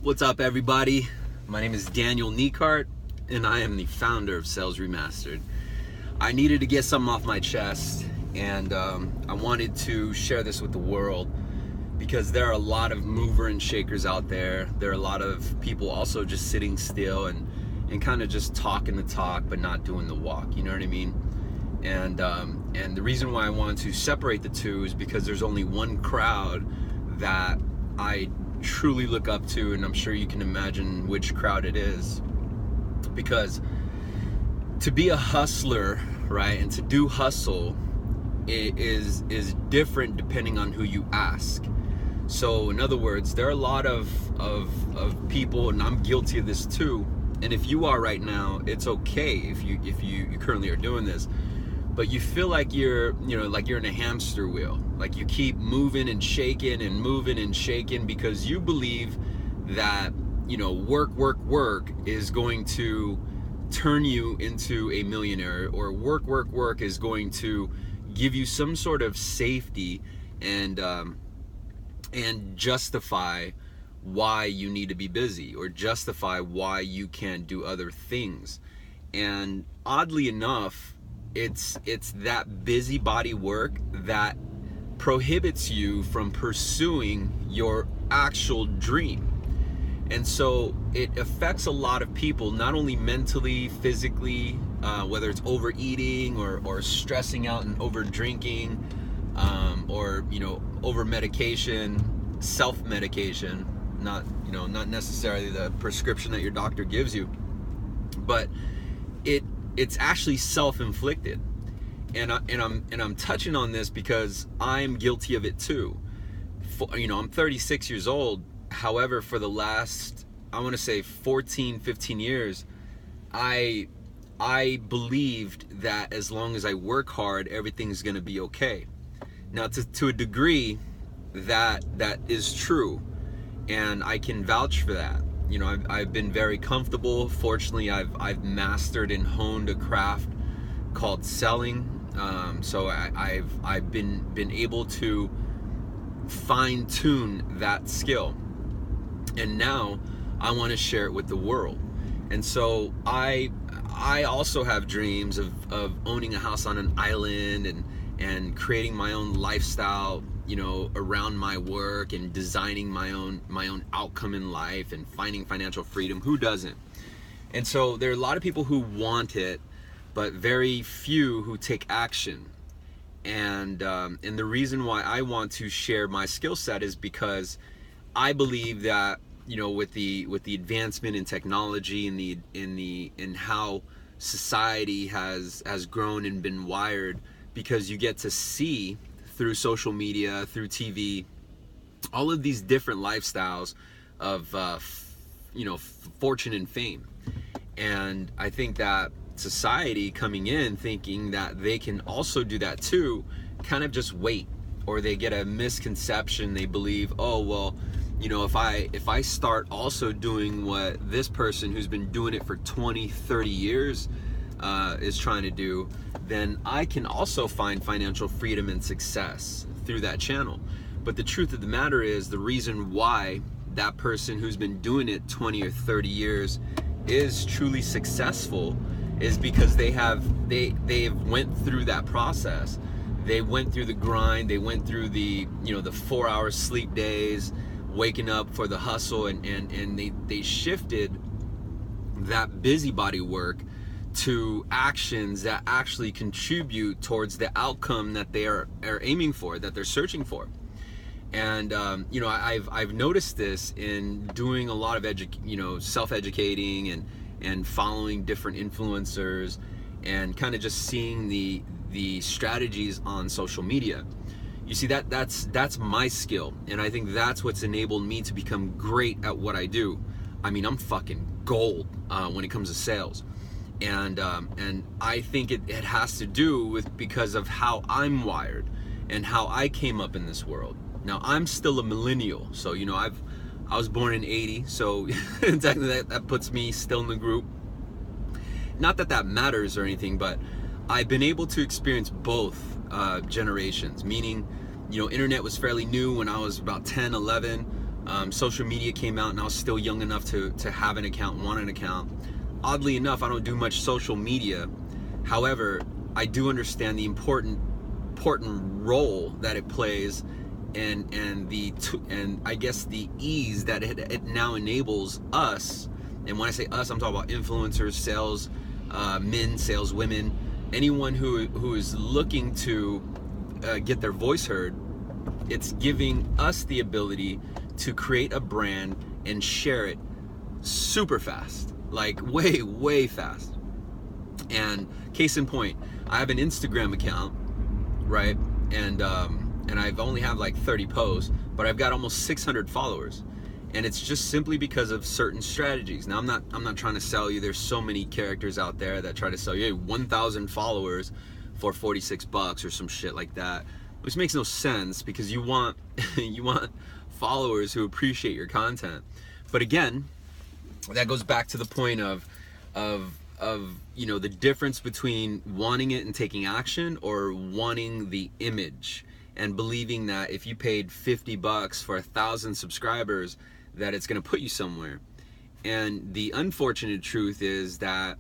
What's up, everybody? My name is Daniel Niekart, and I am the founder of Sales Remastered. I needed to get something off my chest, and I wanted to share this with the world because there are a lot of mover and shakers out there. There are a lot of people also just sitting still and kind of just talking the talk but not doing the walk. You know what I mean? And the reason why I want to separate the two is because there's only one crowd that I truly look up to, and I'm sure you can imagine which crowd it is. Because to be a hustler, right, and to do hustle is different depending on who you ask. So in other words, there are a lot of people, and I'm guilty of this too. And if you are right now, it's okay if you currently are doing this, but you feel like you're in a hamster wheel. Like you keep moving and shaking and moving and shaking because you believe that, work is going to turn you into a millionaire, or work is going to give you some sort of safety and justify why you need to be busy, or justify why you can't do other things. And oddly enough, it's that busybody work that prohibits you from pursuing your actual dream. And so it affects a lot of people, not only mentally, physically, whether it's overeating or stressing out and over drinking, or over medication, self-medication, not necessarily the prescription that your doctor gives you, but it's actually self-inflicted. And I'm touching on this because I'm guilty of it too. I'm 36 years old. However, for the last, I want to say 14, 15 years, I believed that as long as I work hard, everything's going to be okay. Now, to a degree, that is true, and I can vouch for that. I've been very comfortable. Fortunately, I've mastered and honed a craft called selling. So I've been able to fine tune that skill, and now I want to share it with the world. And so I also have dreams of owning a house on an island and creating my own lifestyle, around my work, and designing my own outcome in life and finding financial freedom. Who doesn't? And so there are a lot of people who want it, but very few who take action. And the reason why I want to share my skill set is because I believe that, with the advancement in technology and in how society has grown and been wired, because you get to see through social media, through TV, all of these different lifestyles of fortune and fame. And I think that society coming in thinking that they can also do that too, kind of just wait, or they get a misconception. They believe, oh well, if I start also doing what this person who's been doing it for 20, 30 years is trying to do, then I can also find financial freedom and success through that channel. But the truth of the matter is, the reason why that person who's been doing it 20 or 30 years is truly successful is because they've went through that process. They went through the grind. They went through the 4-hour sleep days, waking up for the hustle, and they shifted that busybody work to actions that actually contribute towards the outcome that they are aiming for, that they're searching for. And I've noticed this in doing a lot of self-educating and following different influencers, and kind of just seeing the strategies on social media. You see, that's my skill, and I think that's what's enabled me to become great at what I do. I mean, I'm fucking gold when it comes to sales. And I think it has to do with because of how I'm wired and how I came up in this world. Now, I'm still a millennial, so I was born in '80, so technically that puts me still in the group. Not that matters or anything, but I've been able to experience both generations, meaning internet was fairly new when I was about 10, 11. Social media came out and I was still young enough to have an account, want an account. Oddly enough, I don't do much social media. However, I do understand the important role that it plays, and I guess the ease that it now enables us. And when I say us, I'm talking about influencers, sales men, sales women, anyone who is looking to get their voice heard. It's giving us the ability to create a brand and share it super fast, like way fast. And case in point, I have an Instagram account, right? And I've only have like 30 posts, but I've got almost 600 followers. And it's just simply because of certain strategies. Now, I'm not trying to sell you. There's so many characters out there that try to sell you 1,000 followers for $46 or some shit like that, which makes no sense, because you want you want followers who appreciate your content. But again, that goes back to the point of you know, the difference between wanting it and taking action, or wanting the image and believing that if you paid $50 for 1,000 subscribers, that it's going to put you somewhere. And the unfortunate truth is that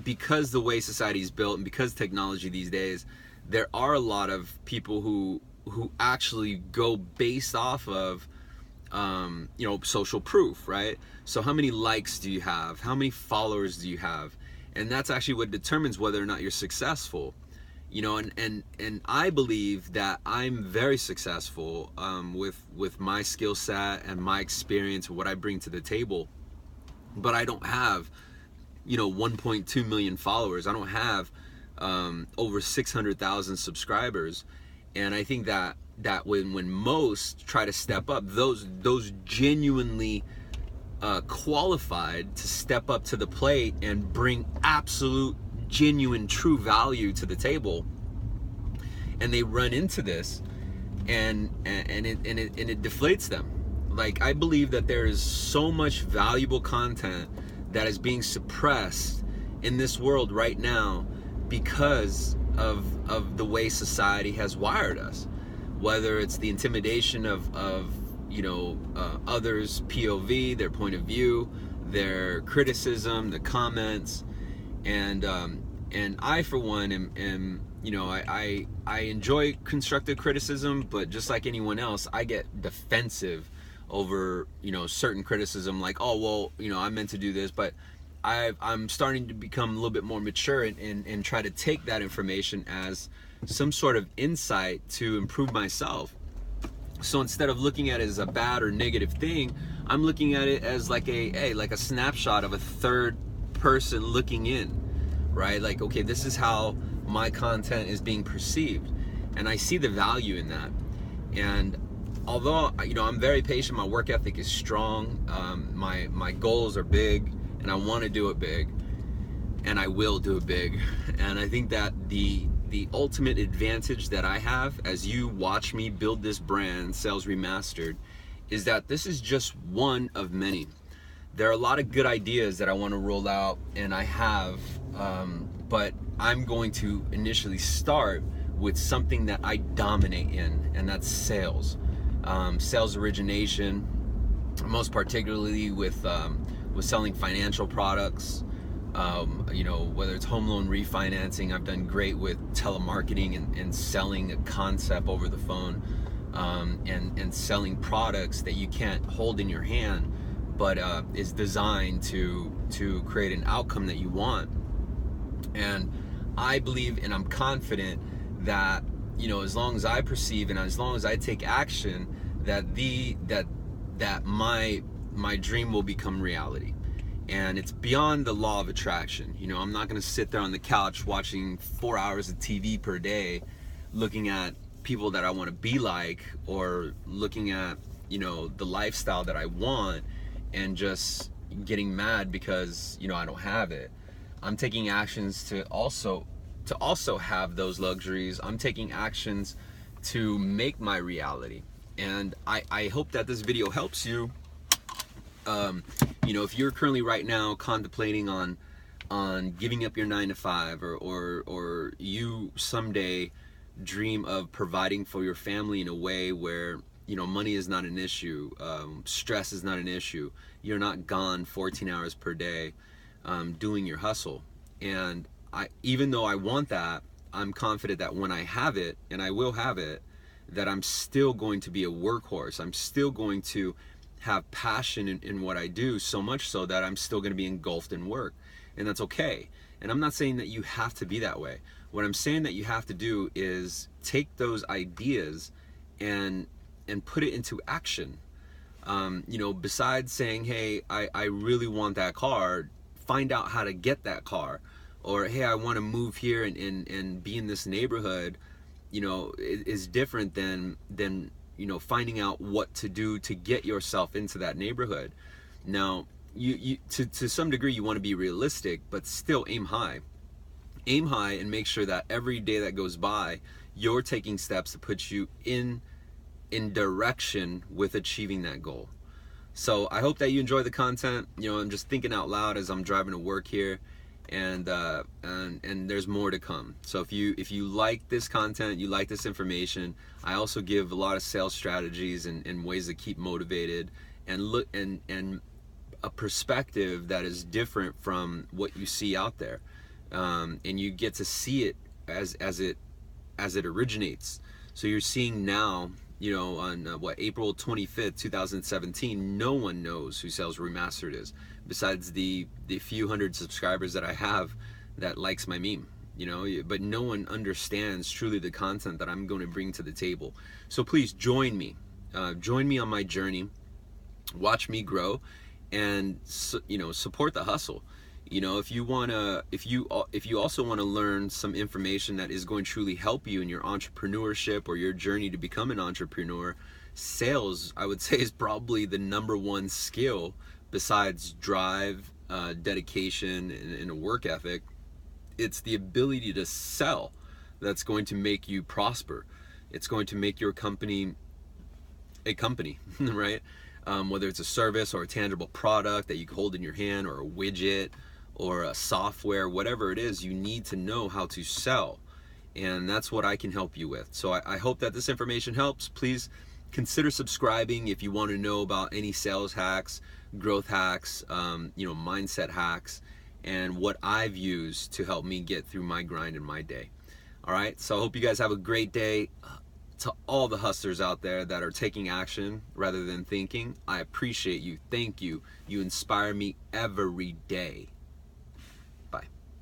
because the way society is built and because technology these days, there are a lot of people who actually go based off of you know, social proof, right? So how many likes do you have? How many followers do you have? And that's actually what determines whether or not you're successful. You know, and I believe that I'm very successful with my skill set and my experience, what I bring to the table. But I don't have, you know, 1.2 million followers. I don't have over 600,000 subscribers. And I think that when most try to step up, those genuinely qualified to step up to the plate and bring absolute, genuine, true value to the table, and they run into this, and it deflates them. Like, I believe that there is so much valuable content that is being suppressed in this world right now because of the way society has wired us, whether it's the intimidation of you know, others' POV, their point of view, their criticism, the comments. And I, for one, am you know, I enjoy constructive criticism, but just like anyone else, I get defensive over, you know, certain criticism, like, oh, well, you know, I meant to do this. But I'm starting to become a little bit more mature and try to take that information as some sort of insight to improve myself. So instead of looking at it as a bad or negative thing, I'm looking at it as like a snapshot of a third person looking in, right? Like, okay, this is how my content is being perceived, and I see the value in that. And although, you know, I'm very patient, my work ethic is strong, my goals are big, and I want to do it big, and I will do it big. And I think that the ultimate advantage that I have as you watch me build this brand, Sales Remastered, is that this is just one of many. There are a lot of good ideas that I want to roll out, and I have, but I'm going to initially start with something that I dominate in, and that's sales. Sales origination, most particularly with selling financial products. You know, whether it's home loan refinancing, I've done great with telemarketing and selling a concept over the phone, and selling products that you can't hold in your hand, but is designed to create an outcome that you want. And I believe, and I'm confident that, you know, as long as I perceive and as long as I take action, that my dream will become reality. And it's beyond the law of attraction. You know, I'm not going to sit there on the couch watching 4 hours of TV per day, looking at people that I want to be like, or looking at, you know, the lifestyle that I want, and just getting mad because, you know, I don't have it. I'm taking actions to also have those luxuries. I'm taking actions to make my reality. And I hope that this video helps you. You know, if you're currently right now contemplating on giving up your 9-to-5, or you someday dream of providing for your family in a way where money is not an issue. Stress is not an issue. You're not gone 14 hours per day doing your hustle. And even though I want that, I'm confident that when I have it, and I will have it, that I'm still going to be a workhorse. I'm still going to have passion in what I do, so much so that I'm still going to be engulfed in work. And that's okay. And I'm not saying that you have to be that way. What I'm saying that you have to do is take those ideas and put it into action. Besides saying, hey, I really want that car, find out how to get that car. Or, hey, I want to move here and be in this neighborhood, is different than finding out what to do to get yourself into that neighborhood. Now, you to some degree, you want to be realistic, but still aim high. Aim high and make sure that every day that goes by, you're taking steps to put you in direction with achieving that goal. So I hope that you enjoy the content. I'm just thinking out loud as I'm driving to work here, and there's more to come. So if you like this content, you like this information, I also give a lot of sales strategies and ways to keep motivated and look and a perspective that is different from what you see out there, and you get to see it as it originates. So you're seeing now, on April 25th, 2017, no one knows who Sales Remastered is, besides the few hundred subscribers that I have that likes my meme, but no one understands truly the content that I'm going to bring to the table. So please join me on my journey, watch me grow, and support the hustle. If you also want to learn some information that is going to truly help you in your entrepreneurship or your journey to become an entrepreneur, sales, I would say, is probably the number one skill besides drive, dedication, and a work ethic. It's the ability to sell that's going to make you prosper. It's going to make your company a company, right? Whether it's a service or a tangible product that you hold in your hand, or a widget or a software, whatever it is, you need to know how to sell. And that's what I can help you with. So I hope that this information helps. Please consider subscribing if you want to know about any sales hacks, growth hacks, mindset hacks, and what I've used to help me get through my grind in my day. All right, so I hope you guys have a great day. To all the hustlers out there that are taking action rather than thinking, I appreciate you. Thank you. You inspire me every day.